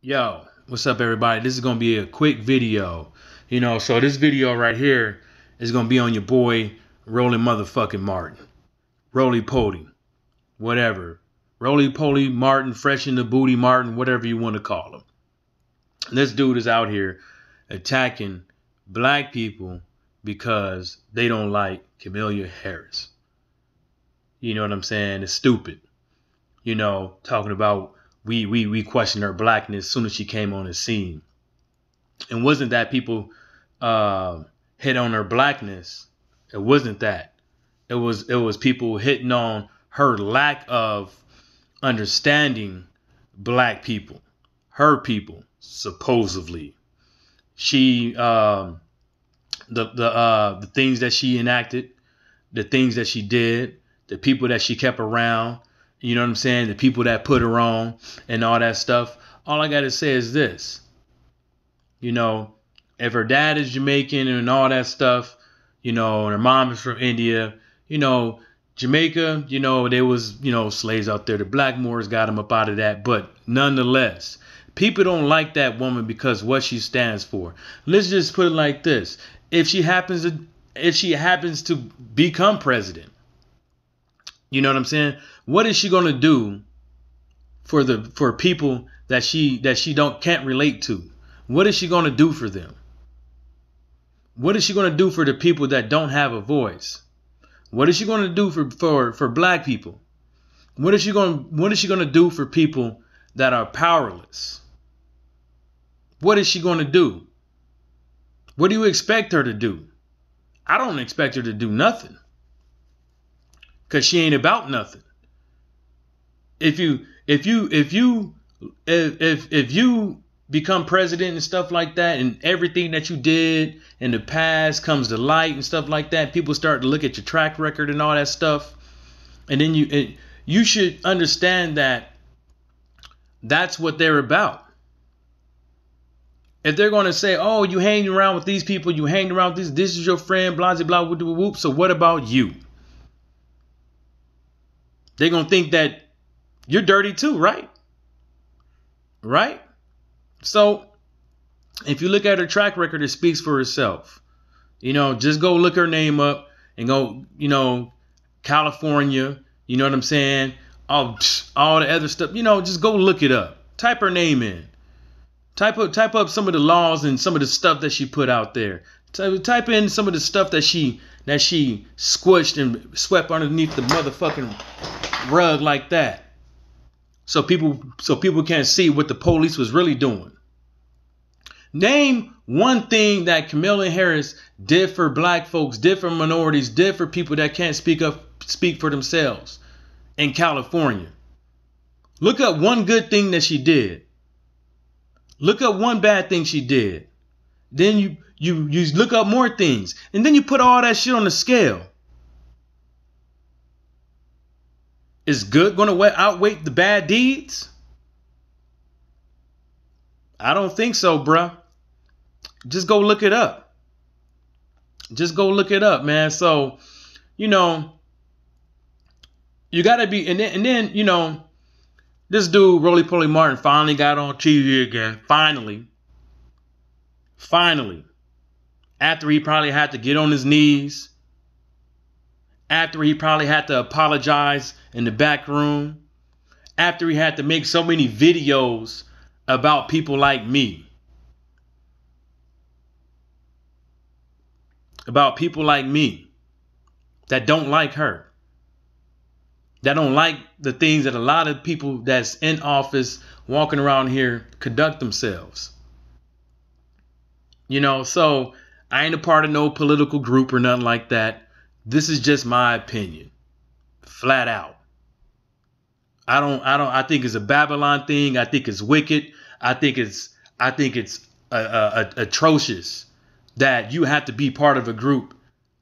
Yo, what's up, everybody? This is gonna be a quick video. So this video right here is gonna be on your boy Roland motherfucking Martin. Roly Poly, whatever. Roly Poly Martin, fresh in the booty Martin, whatever you want to call him. This dude is out here attacking black people because they don't like Kamala Harris. You know what I'm saying? It's stupid. Talking about we questioned her blackness as soon as she came on the scene. And wasn't that people hit on her blackness? It wasn't that. It was people hitting on her lack of understanding black people, her people, supposedly. She the things that she enacted, the things that she did, the people that she kept around, you know what I'm saying? The people that put her on and all that stuff. All I got to say is this. If her dad is Jamaican and all that stuff, and her mom is from India, Jamaica, there was, slaves out there. The Blackmores got them up out of that. But nonetheless, people don't like that woman because what she stands for. Let's just put it like this. If she happens to become president, you know what I'm saying? What is she going to do for people that she can't relate to? What is she going to do for them? What is she going to do for the people that don't have a voice? What is she going to do for black people? What is she going to do for people that are powerless? What is she going to do? What do you expect her to do? I don't expect her to do nothing. Cause she ain't about nothing. If you become president and stuff like that, and everything that you did in the past comes to light and stuff like that, people start to look at your track record and all that stuff, and then you should understand that that's what they're about. If they're going to say, oh, you hanging around with these people, you hanging around with this is your friend, blah, blah, blah, whoop, whoop, whoop. So what about you? They're going to think that you're dirty too, right? Right? So if you look at her track record, it speaks for itself. Just go look her name up and go, California, you know what I'm saying? All the other stuff, just go look it up. Type her name in. Type up some of the laws and some of the stuff that she put out there. Type in some of the stuff that she squished and swept underneath the motherfucking rug like that. So people can't see what the police was really doing. Name one thing that Kamala Harris did for black folks, did for minorities, did for people that can't speak for themselves in California. Look up one good thing that she did. Look up one bad thing she did. Then you look up more things. And then you put all that shit on the scale. Is good going to outweigh the bad deeds? I don't think so, bruh. Just go look it up. Just go look it up, man. So, you got to be, and then, this dude, Roly Poly Martin, finally got on TV again. Finally. After he probably had to get on his knees. After he probably had to apologize in the back room. After he had to make so many videos about people like me. About people like me that don't like her. That don't like the things that a lot of people that's in office walking around here conduct themselves. So I ain't a part of no political group or nothing like that. This is just my opinion. Flat out. I think it's a Babylon thing. I think it's wicked. I think it's atrocious that you have to be part of a group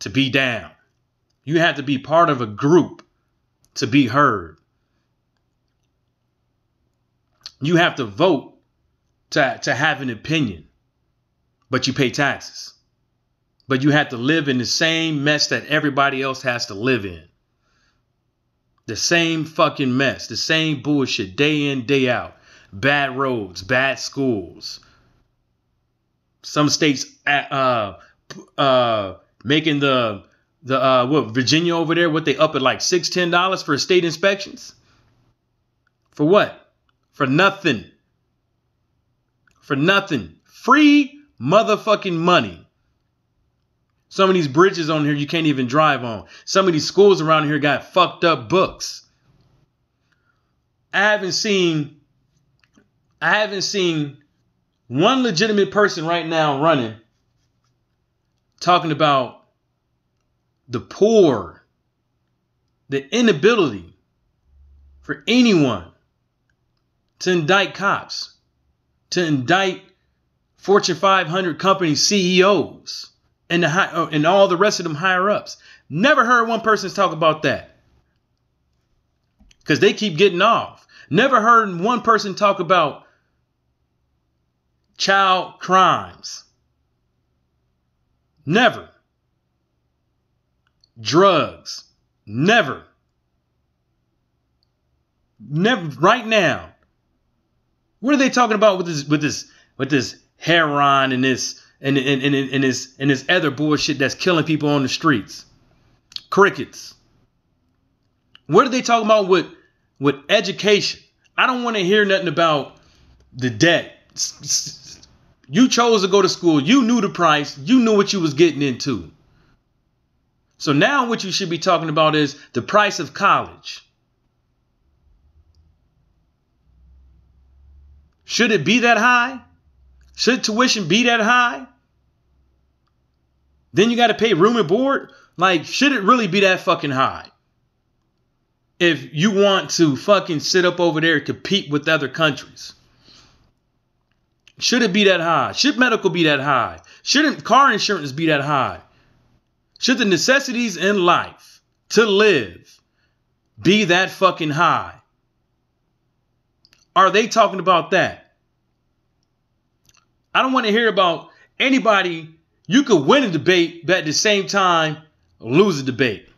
to be down. You have to be part of a group to be heard. You have to vote to have an opinion, but you pay taxes. But you have to live in the same mess that everybody else has to live in. The same fucking mess, the same bullshit day in, day out. bad roads, bad schools. Some states making the what, Virginia over there, what, they up at like $6-10 for state inspections? For what? For nothing. For nothing. Free motherfucking money. Some of these bridges on here you can't even drive on. Some of these schools around here got fucked up books. I haven't seen one legitimate person right now running talking about the poor, the inability for anyone to indict cops, to indict Fortune 500 company CEOs and all the rest of them higher ups. Never heard one person talk about that, because they keep getting off. Never heard one person talk about child crimes. Never. Drugs. Never. Never. Right now. What are they talking about with this heroin and this and this other bullshit that's killing people on the streets? Crickets. What are they talking about with education? I don't want to hear nothing about the debt. You chose to go to school. You knew the price. You knew what you was getting into. So now what you should be talking about is the price of college. Should it be that high? Should tuition be that high? Then you got to pay room and board? Like, should it really be that fucking high? If you want to fucking sit up over there and compete with other countries. Should it be that high? Should medical be that high? Shouldn't car insurance be that high? Should the necessities in life to live be that fucking high? Are they talking about that? I don't want to hear about anybody. You could win a debate, but at the same time lose a debate.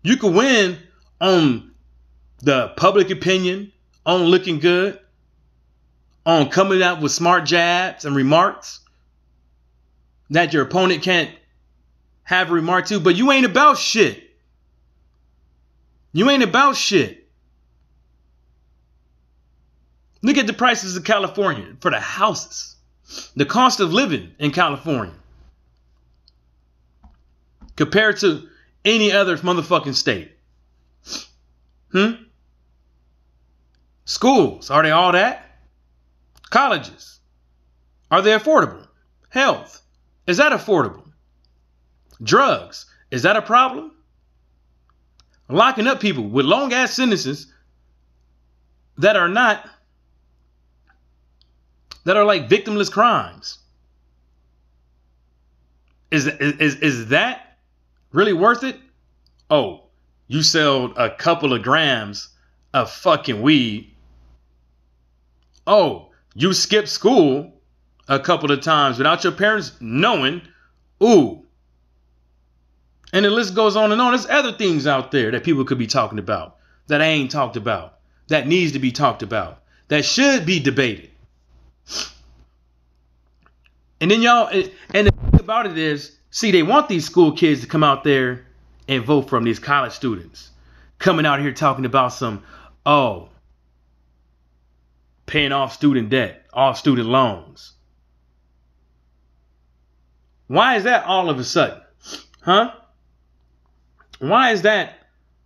You could win on the public opinion, on looking good, on coming out with smart jabs and remarks that your opponent can't have a remark to, but you ain't about shit. You ain't about shit. Look at the prices of California for the houses. The cost of living in California compared to any other motherfucking state. Schools, are they all that? Colleges, are they affordable? Health, is that affordable? Drugs, is that a problem? Locking up people with long ass sentences that are like victimless crimes. Is that really worth it? Oh, you sold a couple of grams of fucking weed. Oh, you skipped school a couple of times without your parents knowing. Ooh. And the list goes on and on. There's other things out there that people could be talking about that I ain't talked about, that needs to be talked about, that should be debated. And then and the thing about it is, see, they want these school kids to come out there and vote for them, these college students coming out here talking about paying off student debt, off student loans. Why is that all of a sudden? Huh? Why is that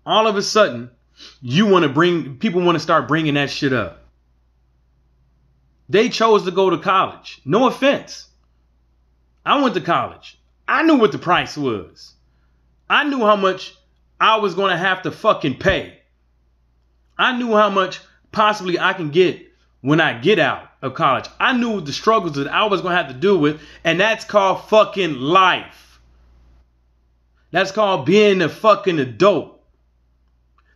all of a sudden people want to start bringing that shit up? They chose to go to college. No offense. I went to college. I knew what the price was. I knew how much I was going to have to fucking pay. I knew how much possibly I can get when I get out of college. I knew the struggles that I was going to have to deal with, and that's called fucking life. That's called being a fucking adult.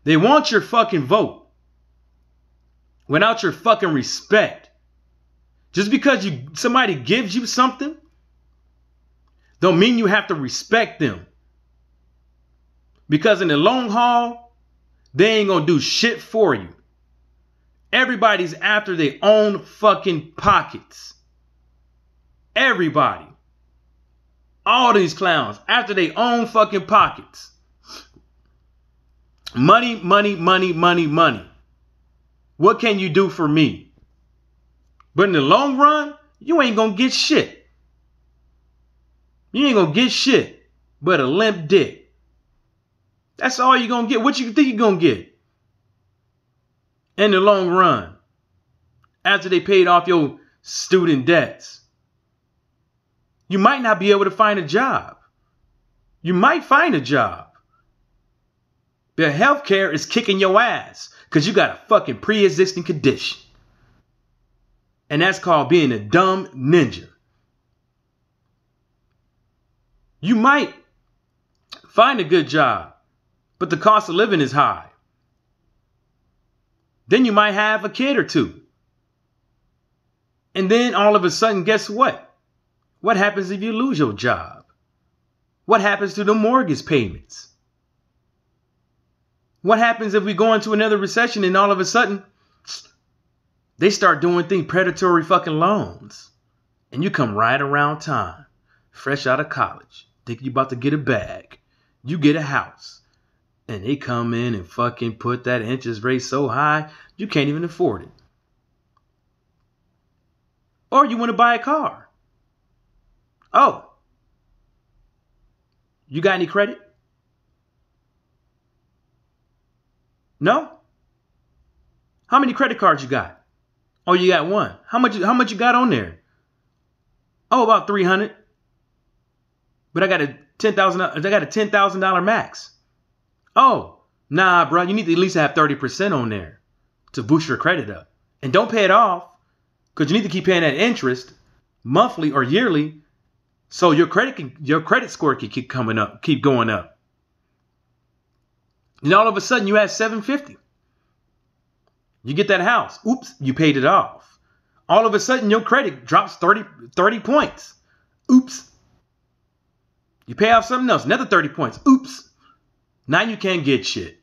They want your fucking vote without your fucking respect. Just because somebody gives you something don't mean you have to respect them. Because in the long haul, they ain't gonna do shit for you. Everybody's after their own fucking pockets. Everybody. All these clowns after their own fucking pockets. Money, money, money, money, money. What can you do for me? But in the long run, you ain't gonna get shit. You ain't gonna get shit but a limp dick. That's all you're gonna get. What you think you're gonna get? In the long run, after they paid off your student debts. You might not be able to find a job. You might find a job. But healthcare is kicking your ass because you got a fucking pre-existing condition. And that's called being a dumb ninja. You might find a good job, but the cost of living is high. Then you might have a kid or two. And then all of a sudden, guess what? What happens if you lose your job? What happens to the mortgage payments? What happens if we go into another recession and all of a sudden they start doing things, predatory fucking loans, and you come right around time, fresh out of college, think you about to get a bag, you get a house, and they come in and fucking put that interest rate so high you can't even afford it. Or you want to buy a car. Oh, you got any credit? No? How many credit cards you got? Oh, you got one. How much you got on there? Oh, about 300. But I got a $10,000 max. Oh, nah, bro, you need to at least have 30% on there to boost your credit up. And don't pay it off, because you need to keep paying that interest monthly or yearly. So your credit score can keep going up. And all of a sudden you have 750. You get that house. Oops, you paid it off. All of a sudden your credit drops 30 points. Oops. You pay off something else, another 30 points. Oops. Now you can't get shit.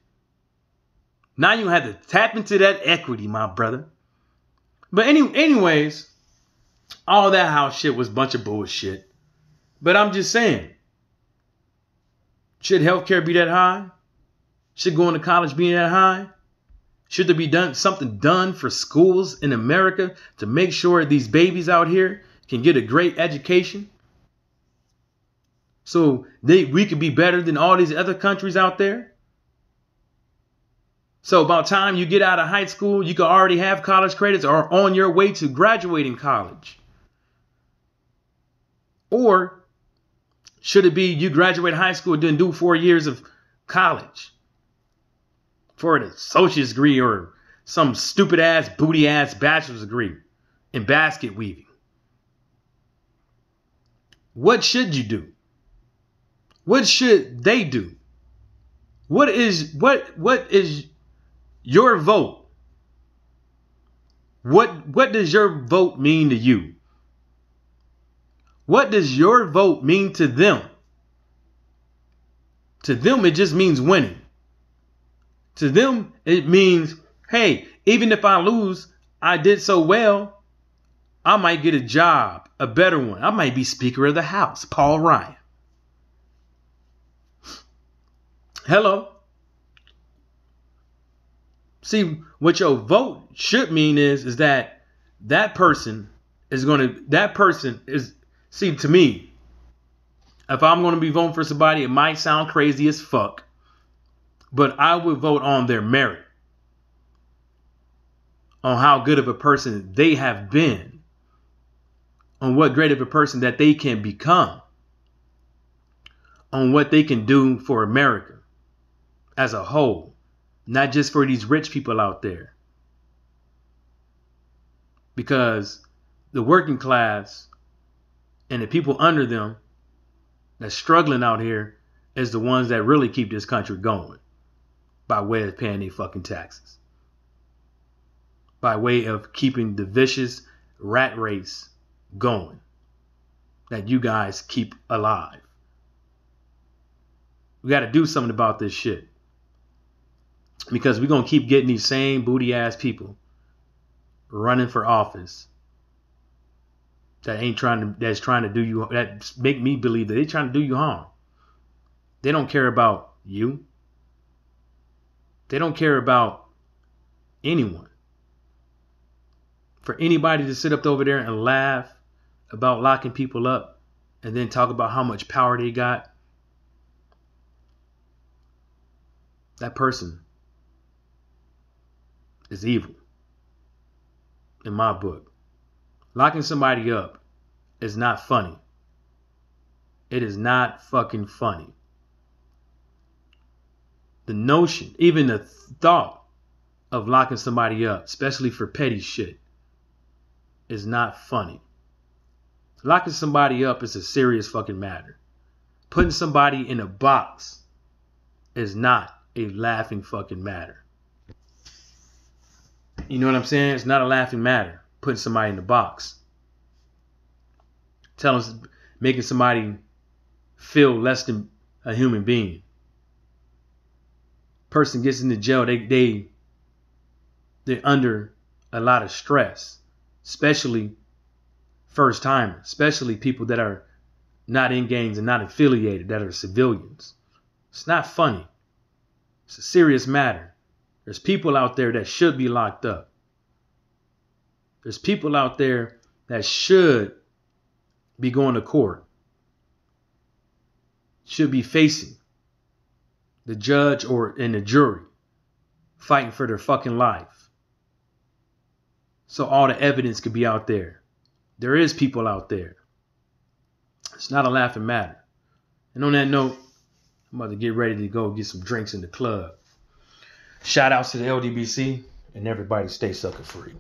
Now you have to tap into that equity, my brother. But anyways, all that house shit was a bunch of bullshit. But I'm just saying, should healthcare be that high? Should going to college be that high? Should there be something done for schools in America to make sure these babies out here can get a great education? So we could be better than all these other countries out there? So about time you get out of high school, you can already have college credits or on your way to graduating college. Or should it be you graduate high school and then do 4 years of college for an associate's degree or some stupid ass, booty ass bachelor's degree in basket weaving? What should you do? What should they do? What is your vote? What does your vote mean to you? What does your vote mean to them? To them, it just means winning. To them, it means, hey, even if I lose, I did so well, I might get a job, a better one. I might be Speaker of the House, Paul Ryan. Hello. See, what your vote should mean is that person is, see, to me, if I'm going to be voting for somebody, it might sound crazy as fuck, but I would vote on their merit, on how good of a person they have been, on what great of a person that they can become, on what they can do for America as a whole, not just for these rich people out there. Because the working class and the people under them that's struggling out here is the ones that really keep this country going by way of paying their fucking taxes, by way of keeping the vicious rat race going that you guys keep alive. We got to do something about this shit, because we're going to keep getting these same booty ass people running for office that's trying to do you, that make me believe that they're trying to do you harm. They don't care about you. They don't care about anyone. For anybody to sit up over there and laugh about locking people up and then talk about how much power they got, that person is evil in my book. Locking somebody up is not funny. It is not fucking funny. The notion, even the thought of locking somebody up, especially for petty shit, is not funny. Locking somebody up is a serious fucking matter. Putting somebody in a box is not a laughing fucking matter. You know what I'm saying? It's not a laughing matter. Putting somebody in the box. Making somebody feel less than a human being. Person gets into jail, they're under a lot of stress, especially first timers, especially people that are not in gangs and not affiliated, that are civilians. It's not funny. It's a serious matter. There's people out there that should be locked up. There's people out there that should be going to court, should be facing the judge and the jury, fighting for their fucking life. So all the evidence could be out there. There is people out there. It's not a laughing matter. And on that note, I'm about to get ready to go get some drinks in the club. Shout outs to the LDBC and everybody stay sucker free.